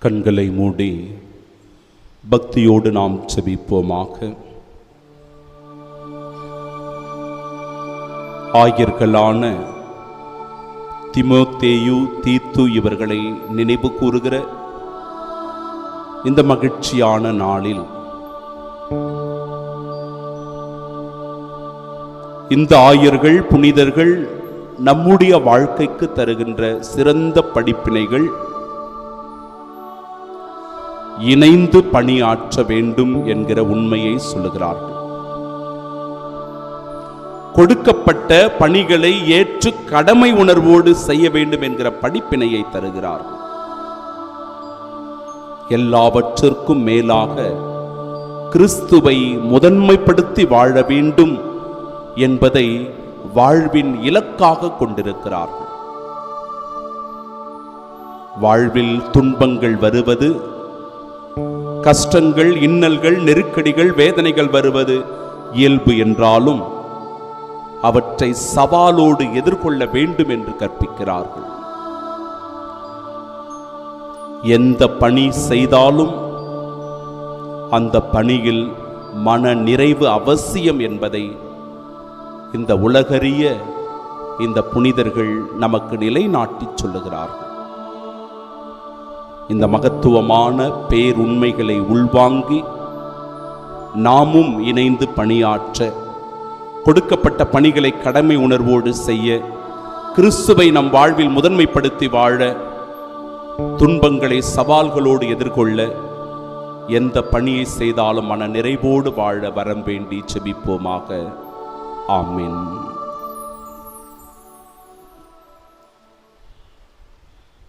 கண்களை மூடி பக்தியோடு நாம் செபிப்போமாக. ஆயர்களான திமோத்தேயு, தீத்து இவர்களை நினைவு கூறுகிற இந்த மகிழ்ச்சியான நாளில் இந்த ஆயர்கள், புனிதர்கள் நம்முடைய வாழ்க்கைக்கு தருகின்ற சிறந்த படிப்பினைகள் இணைந்து பணியாற்ற வேண்டும் என்கிற உண்மையை சொல்லுகிறார்கள். கொடுக்கப்பட்ட பணிகளை ஏற்று கடமை உணர்வோடு செய்ய வேண்டும் என்கிற படிப்பினையை தருகிறார்கள். எல்லாவற்றிற்கும் மேலாக கிறிஸ்துவை முதன்மைப்படுத்தி வாழ வேண்டும் என்பதை வாழ்வின் இலக்காக கொண்டிருக்கிறார்கள். வாழ்வில் துன்பங்கள் வருவது, கஷ்டங்கள், இன்னல்கள், நெருக்கடிகள், வேதனைகள் வருவது இயல்பு என்றாலும் அவற்றை சவாலோடு எதிர்கொள்ள வேண்டும் என்று கற்பிக்கிறார்கள். எந்த பணி செய்தாலும் அந்த பணியில் மன நிறைவு அவசியம் என்பதை இந்த உலகறிய இந்த புனிதர்கள் நமக்கு நிலைநாட்டி சொல்லுகிறார்கள். இந்த மகத்துவமான பேருண்மைகளை உள்வாங்கி நாமும் இணைந்து பணியாற்ற, கொடுக்கப்பட்ட பணிகளை கடமை உணர்வோடு செய்ய, கிறிஸ்துவை நம் வாழ்வில் முதன்மைப்படுத்தி வாழ, துன்பங்களை சவால்களோடு எதிர்கொள்ள, எந்த பணியை செய்தாலும் மன நிறைவோடு வாழ வரம் வேண்டி செபிப்போமாக. ஆமென்.